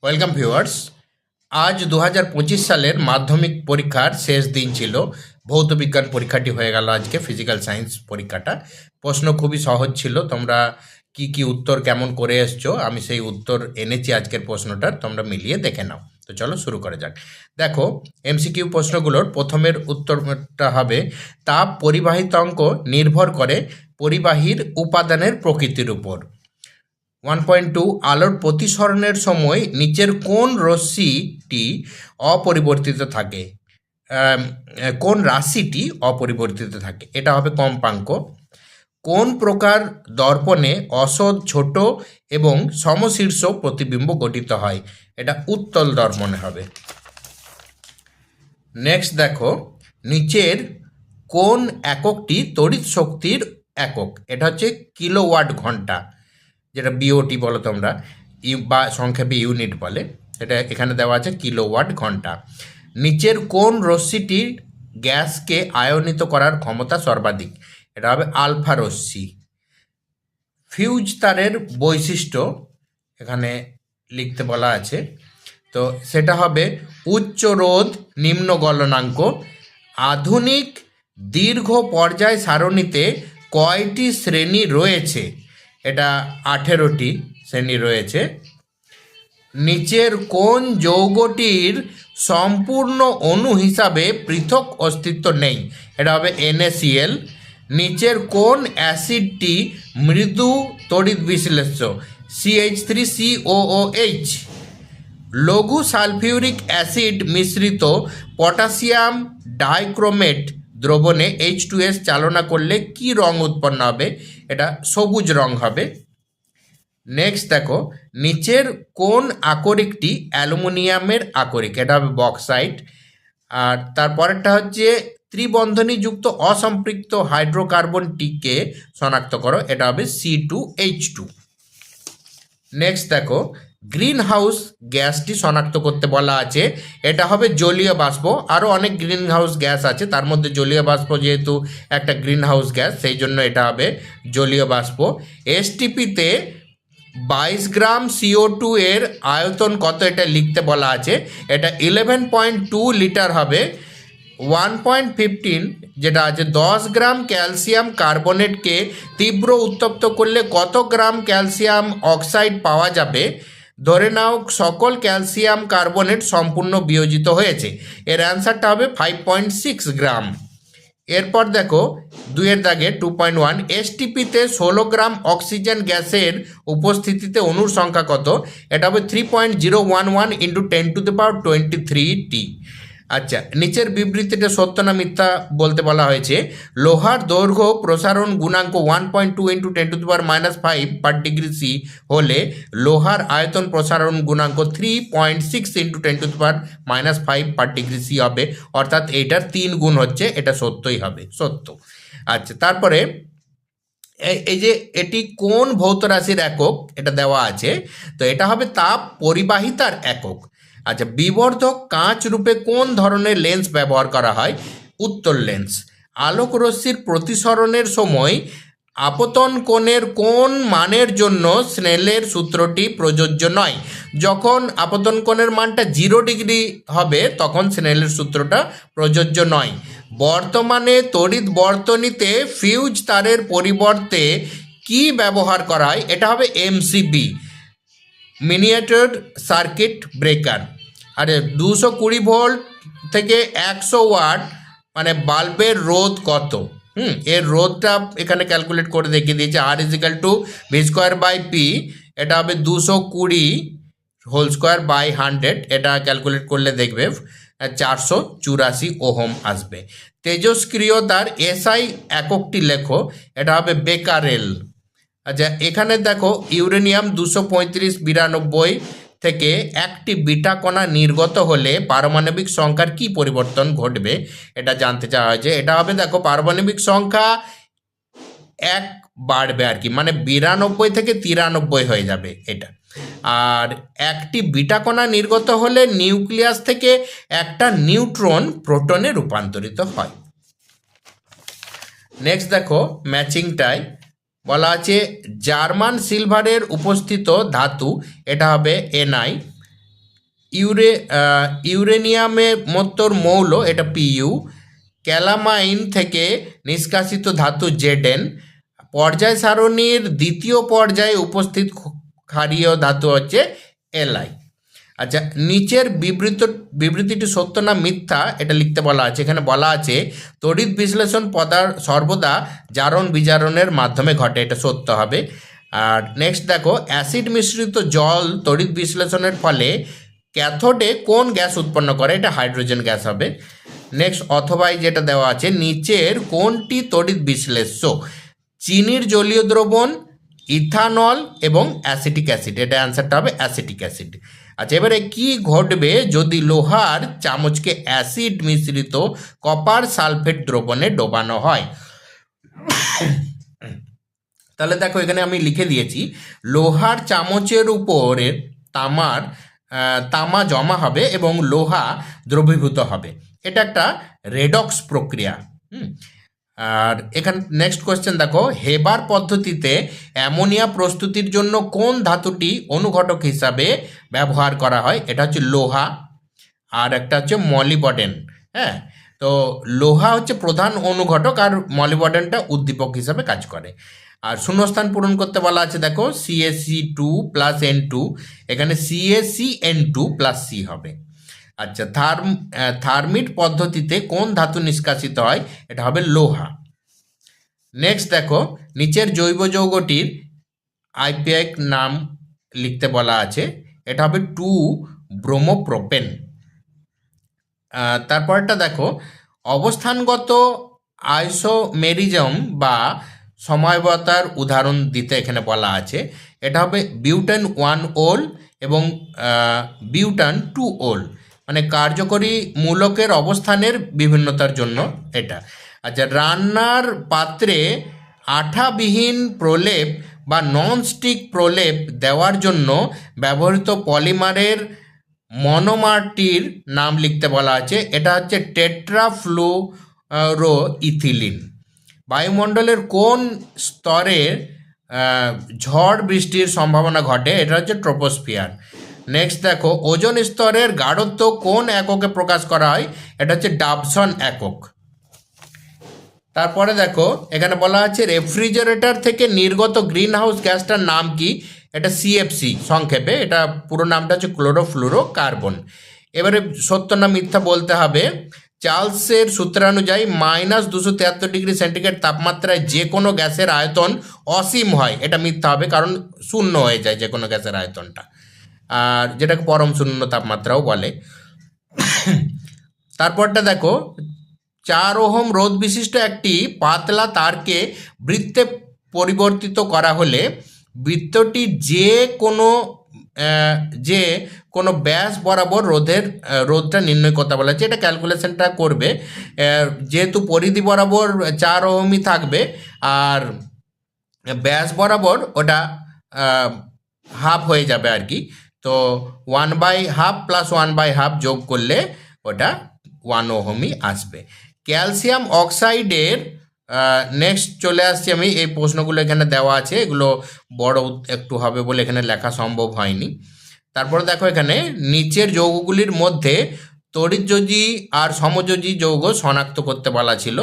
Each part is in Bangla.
Welcome viewers. আজ 2025 সালের মাধ্যমিক পরীক্ষার শেষ দিন ছিল। ভৌত বিজ্ঞান পরীক্ষাটি হয়ে গেল আজকে, ফিজিক্যাল সায়েন্স পরীক্ষাটা। প্রশ্ন খুবই সহজ ছিল। তোমরা কি উত্তর কেমন করে এসছো, আমি সেই উত্তর এনেছি আজকের প্রশ্নটার, তোমরা মিলিয়ে দেখে নাও। তো চলো শুরু করা যাক। দেখো, এমসিকিউ প্রশ্নগুলোর প্রথমের উত্তরটা হবে, তাপ পরিবাহিতাঙ্ক নির্ভর করে পরিবাহীর উপাদানের প্রকৃতির উপর। 1.2 আলোর প্রতিসরণের সময় নিচের কোন রশ্মিটি অপরিবর্তিত থাকে, কোন রাশিটি অপরিবর্তিত থাকে? এটা হবে কম্পাঙ্ক। কোন প্রকার দর্পণে অসৎ ছোট এবং সমশীর্ষ প্রতিবিম্ব গঠিত হয়? এটা উত্তল দর্পণে হবে। নেক্সট দেখো, নিচের কোন এককটি তড়িৎ শক্তির একক? এটা হচ্ছে কিলোওয়াট ঘন্টা, যেটা বিওটি বলো তোমরা, বা সংক্ষেপে ইউনিট বলে। এটা এখানে দেওয়া আছে কিলোওয়াট ঘন্টা। নিচের কোন রশ্মিটি গ্যাসকে আয়নিত করার ক্ষমতা সর্বাধিক? এটা হবে আলফা রশ্মি। ফিউজ তারের বৈশিষ্ট্য এখানে লিখতে বলা আছে, তো সেটা হবে উচ্চ রোধ, নিম্ন গলনাঙ্ক। আধুনিক দীর্ঘ পর্যায় সারণীতে কয়টি শ্রেণী রয়েছে? এটা 18টি শ্রেণী রয়েছে। নিচের কোন যৌগটির সম্পূর্ণ অণু হিসাবে পৃথক অস্তিত্ব নেই? এটা হবে NaCl। নিচের কোন অ্যাসিডটি মৃদু তড়িৎ বিশ্লেষ্য? CH3COOH। লঘু সালফিউরিক অ্যাসিড মিশ্রিত পটাশিয়াম ডাইক্রোমেট দ্রবণে H2S চালনা করলে কি রং উৎপন্ন হবে? এটা সবুজ রং হবে। নেক্সট দেখো, নিচের কোন আকরিকটি অ্যালুমিনিয়ামের আকরিক? এটা হবে বক্সাইট। আর তারপরেরটা হচ্ছে ত্রিবন্ধনীযুক্ত অসম্পৃক্ত হাইড্রোকার্বনটিকে শনাক্ত করো। এটা হবে C2H2। নেক্সট দেখো, গ্রিন হাউস গ্যাসটি শনাক্ত করতে বলা আছে। এটা হবে জলীয় বাষ্প। আরও অনেক গ্রিন হাউস গ্যাস আছে, তার মধ্যে জলীয় বাষ্প যেহেতু একটা গ্রিন হাউস গ্যাস, সেই জন্য এটা হবে জলীয় বাষ্প। STPতে 22 গ্রাম CO2 এর আয়তন কত? এটা লিখতে বলা আছে। এটা 11.2 লিটার হবে। 1.15 যেটা আছে 10 গ্রাম ক্যালসিয়াম কার্বনেটকে তীব্র উত্তপ্ত করলে কত গ্রাম ক্যালসিয়াম অক্সাইড পাওয়া যাবে? ধরে নাও সকল ক্যালসিয়াম কার্বনেট সম্পূর্ণ বিয়োজিত হয়েছে। এর অ্যান্সারটা হবে 5.6 গ্রাম। এরপর দেখো, 2-এর দাগে 2.1, STPতে 16 গ্রাম অক্সিজেন গ্যাসের উপস্থিতিতে অণুর সংখ্যা কত? এটা হবে 3.011 × 10⁻23T। আচ্ছা, নিচের বিবৃতিটা সত্য না মিথ্যা বলতে বলা হয়েছে। লোহার দৈর্ঘ্য প্রসারণ গুণাঙ্ক 1.2 × 10⁻5 পার ডিগ্রি C হলে লোহার আয়তন প্রসারণ গুণাঙ্ক 3.6 × 10⁻5 পার ডিগ্রি C হবে, অর্থাৎ এইটার 3 গুণ হচ্ছে। এটা সত্যই হবে, সত্য। আচ্ছা, তারপরে এই যে এটি কোন ভৌত রাশির একক? এটা দেওয়া আছে, তো এটা হবে তাপ পরিবাহিতার একক। আচ্ছা, বিবর্ধক কাঁচ রূপে কোন ধরনের লেন্স ব্যবহার করা হয়? উত্তল লেন্স। আলোক রশ্মির প্রতিসরণের সময় আপতন কোণের কোন মানের জন্য স্নেলের সূত্রটি প্রযোজ্য নয়? যখন আপতন কোণের মানটা 0 ডিগ্রি হবে তখন স্নেলের সূত্রটা প্রযোজ্য নয়। বর্তমানে তড়িৎ বর্তনীতে ফিউজ তারের পরিবর্তে কি ব্যবহার করা হয়? এটা হবে MCB, মিনিয়েচার সার্কিট ব্রেকার। আরে 220 ভোল্ট থেকে 100 ওয়াট মানে বাল্বের রোধ কত? এর রোধটা এখানে ক্যালকুলেট করে দেখিয়ে দিয়েছে। R = V²/P। এটা হবে 220 হোল স্কোয়ার বাই 100। এটা ক্যালকুলেট করলে দেখবে 484 ওহম আসবে। তেজস্ক্রিয়তার SI এককটি লেখো। এটা হবে বেকারেল। আচ্ছা, এখানে দেখো, ইউরেনিয়াম 23592 থেকে একটি বিটা কণা নির্গত হলে পারমাণবিক সংখ্যার কি পরিবর্তন ঘটবে? এটা জানতে চাওয়া হয়েছে। এটা হবে, দেখো, পারমাণবিক সংখ্যা 1 বাড়বে আর কি, মানে 92 থেকে 93 হয়ে যাবে এটা। আর একটি বিটা কণা নির্গত হলে নিউক্লিয়াস থেকে একটা নিউট্রন প্রোটনে রূপান্তরিত হয়। নেক্সট দেখো, ম্যাচিংটাই বলা আছে জার্মান সিলভারের উপস্থিত ধাতু। এটা হবে Ni। ইউরেনিয়ামের মতোর মৌল, এটা পিইউ। ক্যালামাইন থেকে নিষ্কাশিত ধাতু জেডেন। পর্যায় সারণীর দ্বিতীয় পর্যায়ে উপস্থিত ক্ষারীয় ধাতু হচ্ছে এলআই। আচ্ছা, নিচের বিবৃতিটি সত্য না মিথ্যা এটা লিখতে বলা আছে। এখানে বলা আছে তড়িৎ বিশ্লেষণ সর্বদা জারণ বিজারণের মাধ্যমে ঘটে, এটা সত্য হবে। আর নেক্সট দেখো, অ্যাসিড মিশ্রিত জল তড়িৎ বিশ্লেষণের ফলে ক্যাথোডে কোন গ্যাস উৎপন্ন করে, এটা হাইড্রোজেন গ্যাস হবে। নেক্সট, অথবাই যেটা দেওয়া আছে, নিচের কোনটি তড়িৎ বিশ্লেষ্য? চিনির জলীয় দ্রবণ, ইথানল এবং অ্যাসিটিক অ্যাসিড, এটা অ্যান্সারটা হবে অ্যাসিটিক অ্যাসিড। আচ্ছা, এবারে কি ঘটবে যদি লোহার চামচকে অ্যাসিড মিশ্রিত কপার সালফেট দ্রবণে ডোবানো হয়? তাহলে দেখো, এখানে আমি লিখে দিয়েছি লোহার চামচের উপরে তামা জমা হবে এবং লোহা দ্রবীভূত হবে। এটা একটা রেডক্স প্রক্রিয়া। আর এখানে নেক্সট কোয়েশ্চেন দেখো, হেবার পদ্ধতিতে অ্যামোনিয়া প্রস্তুতির জন্য কোন ধাতুটি অনুঘটক হিসাবে ব্যবহার করা হয়? এটা হচ্ছে লোহা, আর একটা হচ্ছে মলিবডেন। হ্যাঁ, তো লোহা হচ্ছে প্রধান অনুঘটক আর মলিবডেনটা উদ্দীপক হিসাবে কাজ করে। আর শূন্যস্থান পূরণ করতে বলা আছে, দেখো CaC2 প্লাস N2, এখানে CaCN2 প্লাস C হবে। আচ্ছা, থার্মিট পদ্ধতিতে কোন ধাতু নিষ্কাশিত হয়? এটা হবে লোহা। নেক্সট দেখো, নিচের জৈব যৌগটির আইপিএক নাম লিখতে বলা আছে, এটা হবে 2-ব্রোমোপ্রোপেন। তারপরটা দেখো, অবস্থানগত আইসোমেরিজম বা সময়বতার উদাহরণ দিতে এখানে বলা আছে, এটা হবে বিউটেন 1 ওল এবং বিউটান 2 ওল, মানে কার্যকরী মূলকের অবস্থানের বিভিন্নতার জন্য এটা। আচ্ছা, রান্নার পাত্রে আঠাবিহীন প্রলেপ বা ননস্টিক প্রলেপ দেওয়ার জন্য ব্যবহৃত পলিমারের মনোমারটির নাম লিখতে বলা আছে, এটা হচ্ছে টেট্রাফ্লুরো ইথিলিন। বায়ুমণ্ডলের কোন স্তরে ঝড় বৃষ্টির সম্ভাবনা ঘটে? এটা হচ্ছে ট্রোপোস্ফিয়ার। নেক্সট দেখো, ওজোন স্তরের গাঢ়ত্ব কোন এককে প্রকাশ করা হয়? এটা হচ্ছে ডাবসন একক। তারপরে দেখো, এখানে বলা আছে রেফ্রিজারেটর থেকে নির্গত গ্রিন হাউস গ্যাসটার নাম কি? এটা CFC সংক্ষেপে, এটা পুরো নামটা হচ্ছে ক্লোরোফ্লুরো কার্বন। এবারে সত্য না মিথ্যা বলতে হবে। চার্লসের সূত্রানুযায়ী -273°C তাপমাত্রায় যে কোনো গ্যাসের আয়তন অসীম হয়, এটা মিথ্যা হবে, কারণ শূন্য হয়ে যায় যে কোনো গ্যাসের আয়তনটা, আর যেটাকে পরম শূন্য তাপমাত্রাও বলে। তারপরটা দেখো, 4 ওহম রোধ বিশিষ্ট একটি পাতলা তারকে বৃত্তে পরিবর্তিত করা হলে বৃত্তটি যে কোনো ব্যাস বরাবর রোধটা নির্ণয় করতে বলা হচ্ছে। এটা ক্যালকুলেশনটা করবে, যেহেতু পরিধি বরাবর 4 ওহমই থাকবে আর ব্যাস বরাবর ওটা হাফ হয়ে যাবে আর কি। তো 1/2 + 1/2 যোগ করলে ওটা 1 ওহমই আসবে। ক্যালসিয়াম অক্সাইডের নেক্সট চলে আসছি আমি, এই প্রশ্নগুলো এখানে দেওয়া আছে, এগুলো বড় একটু হবে বলে এখানে লেখা সম্ভব হয়নি। তারপরে দেখো, এখানে নিচের যৌগগুলির মধ্যে তড়িৎযোজী আর সমযোজী যৌগ শনাক্ত করতে বলা ছিল।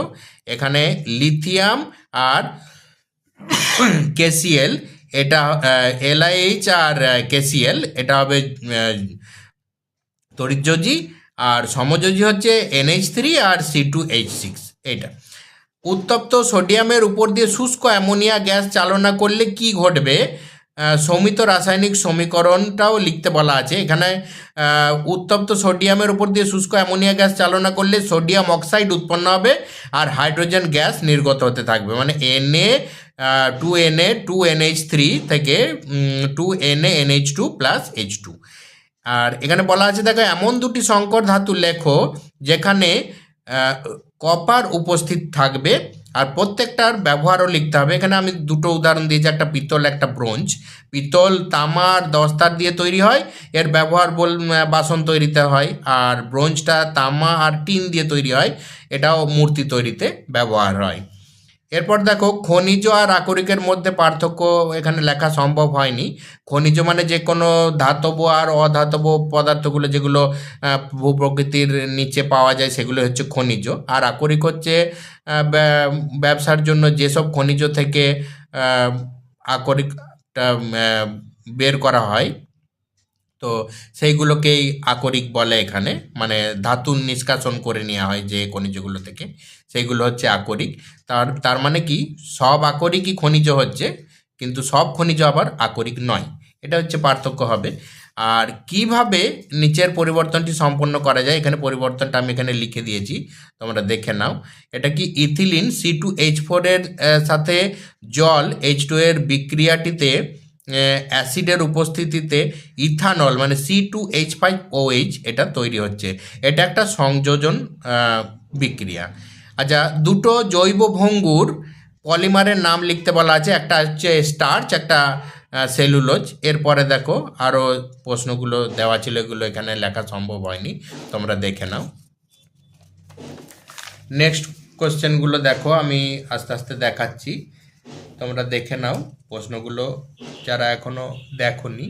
এখানে লিথিয়াম আর KCl, এটা LiH আর KCl, এটা হবে তড়িৎযোজী, আর সমযোজী হচ্ছে NH3 আর C2H6। এটা উত্তপ্ত সোডিয়ামের উপর দিয়ে শুষ্ক অ্যামোনিয়া গ্যাস চালনা করলে কি ঘটবে? সমিত রাসায়নিক সমীকরণটাও লিখতে বলা আছে। এখানে উত্তপ্ত সোডিয়ামের উপর দিয়ে শুষ্ক অ্যামোনিয়া গ্যাস চালনা করলে সোডিয়াম অক্সাইড উৎপন্ন হবে আর হাইড্রোজেন গ্যাস নির্গত হতে থাকবে, মানে Na2Na2NH3 থেকে 2NaNH2 + H2। আর এখানে বলা আছে, দেখো এমন দুটি সংকর ধাতু লেখো যেখানে কপার উপস্থিত থাকবে আর প্রত্যেকটার ব্যবহারও লিখতে হবে। এখানে আমি দুটো উদাহরণ দিয়েছি, একটা পিতল একটা ব্রোঞ্জ। পিতল তামার দস্তার দিয়ে তৈরি হয়, এর ব্যবহার বাসন তৈরিতে হয়, আর ব্রোঞ্জটা তামা আর টিন দিয়ে তৈরি হয়, এটাও মূর্তি তৈরিতে ব্যবহার হয়। এরপর দেখো খনিজ আর আকরিকের মধ্যে পার্থক্য এখানে লেখা সম্ভব হয়নি। খনিজ মানে যে কোনো ধাতব আর অধাতব পদার্থগুলো যেগুলো ভূপ্রকৃতির নিচে পাওয়া যায় সেগুলো হচ্ছে খনিজ। আর আকরিক হচ্ছে ব্যবসার জন্য যেসব খনিজ থেকে আকরিকটা বের করা হয়, তো সেইগুলোকেই আকরিক বলে এখানে, মানে ধাতু নিষ্কাশন করে নেওয়া হয় যে খনিজগুলো থেকে, সেইগুলো হচ্ছে আকরিক। তার মানে কি সব আকরিকই খনিজ হচ্ছে, কিন্তু সব খনিজ আবার আকরিক নয়, এটা হচ্ছে পার্থক্য হবে। আর কিভাবে নিচের পরিবর্তনটি সম্পন্ন করা যায়, এখানে পরিবর্তনটা আমি এখানে লিখে দিয়েছি, তোমরা দেখে নাও। এটা কি ইথিলিন C2H4 এর সাথে জল H2 এর বিক্রিয়াটিতে অ্যাসিডের উপস্থিতিতে ইথানল মানে C2H5OH এটা তৈরি হচ্ছে। এটা একটা সংযোজন বিক্রিয়া। আচ্ছা, দুটো জৈব ভঙ্গুর পলিমারের নাম লিখতে বলা আছে, একটা হচ্ছে স্টার্চ, একটা সেলুলোজ। এরপরে দেখো আরও প্রশ্নগুলো দেওয়া ছিল, এগুলো এখানে লেখা সম্ভব হয়নি, তোমরা দেখে নাও। নেক্সট কোশ্চেনগুলো দেখো, আমি আস্তে আস্তে দেখাচ্ছি, তোমরা দেখে নাও প্রশ্নগুলো যারা এখনো দেখোনি।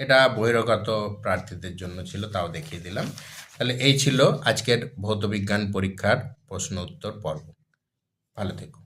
এটা বহিরাগত প্রার্থীদের জন্য ছিল, তাও দেখিয়ে দিলাম। তাহলে এই ছিল আজকের ভৌতবিজ্ঞান পরীক্ষার প্রশ্ন উত্তর পর্ব। ভালো থেকো।